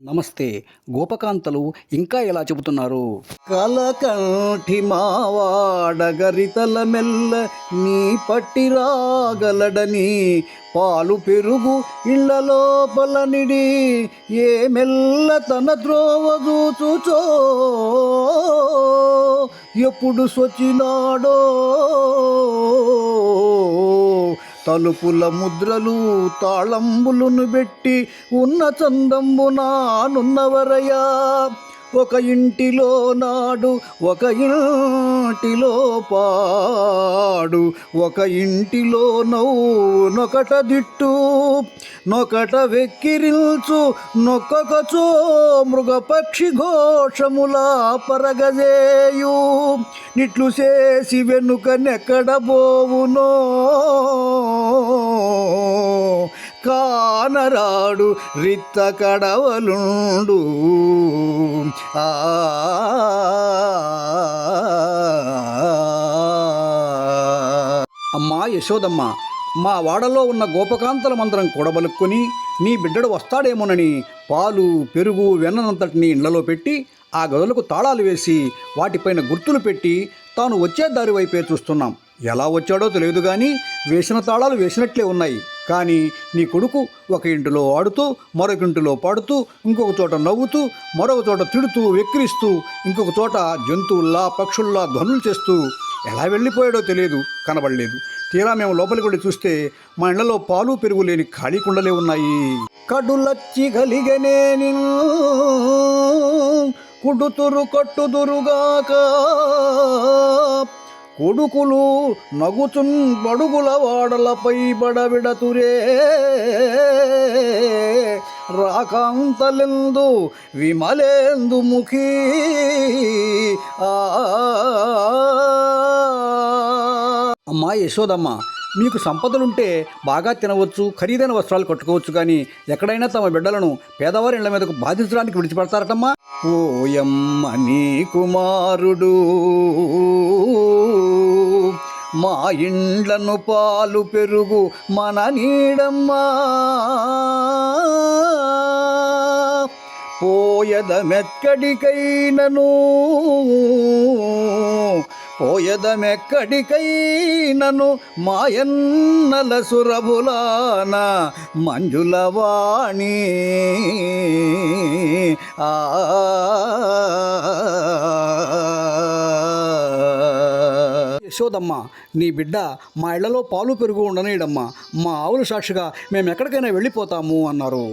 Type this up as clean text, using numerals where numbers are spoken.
నమస్తే. గోపకాంతలు ఇంకా ఎలా చెబుతున్నారు? కలకంఠి మావాడగరితల మెల్ల నీ పట్టి రాగలడని పాలు పెరుగు ఇళ్ళ లోపల నిడి ఏ మెల్ల తన ద్రోవ చూచుచో ఎప్పుడు సొచ్చినాడో తలుపుల ముద్రలు తాళంబులను పెట్టి ఉన్న చందంబునానున్నవరయా ఒక ఇంటిలో నాడు ఒక ఇంటిలో పాడు ఒక ఇంటిలో నొకట దిట్టు నొకట వెక్కిరిల్చు నొక్కకచో మృగపక్షి ఘోషములా పరగజేయు నిట్లు చేసి వెనుక నెక్కడ బోవునో కానరాడు రిత్త కడవలుండు అమ్మా యశోదమ్మ, మా వాడలో ఉన్న గోపకాంతల మందరం కూడబలుక్కొని నీ బిడ్డడు వస్తాడేమోనని పాలు పెరుగు వెన్ననంతటిని ఇళ్లలో పెట్టి ఆ గదులకు తాళాలు వేసి వాటిపైన గుర్తులు పెట్టి తాను వచ్చే దారి వైపే చూస్తున్నాం. ఎలా వచ్చాడో తెలియదు కానీ వేసిన తాళాలు వేసినట్లే ఉన్నాయి. కానీ నీ కొడుకు ఒక ఇంటిలో ఆడుతూ మరొక ఇంటిలో పాడుతూ ఇంకొక చోట నవ్వుతూ మరొక చోట తిడుతూ వెక్కిరిస్తూ ఇంకొక చోట జంతువుల్లా పక్షుల్లా ధ్వనులు చేస్తూ ఎలా వెళ్ళిపోయాడో తెలియదు, కనబడలేదు. తీరా మేము లోపలికి వెళ్ళి చూస్తే మా ఇళ్లలో పాలు పెరుగు లేని ఖాళీ కుండలే ఉన్నాయి. కడులచ్చి కలిగనేని కుడుతురు కట్టుదురుగాక కొడుకులు నగుచున్ బడుగుల వాడలపై బడబిడతురే రాకాంతలెందు విమలేందు ముఖీ అమ్మా యశోదమ్మ, మీకు సంపదలుంటే బాగా తినవచ్చు, ఖరీదైన వస్త్రాలు కట్టుకోవచ్చు, కానీ ఎక్కడైనా తమ బిడ్డలను పేదవారి ఇళ్ల మీదకు బాధించడానికి విడిచిపెడతారటమ్మా. ఓయమ్మ నీ కుమారుడు మా ఇండ్లను పాలు పెరుగు మన నీడమ్మా పోయదమెక్కడికైనను మాయన్నల సురభులాన మంజులవాణి యశోదమ్మ, నీ బిడ్డ మా ఇళ్లలో పాలు పెరుగు ఉండనీయడమ్మా, మా ఆవుల సాక్షిగా మేము ఎక్కడికైనా వెళ్ళిపోతాము అన్నారు.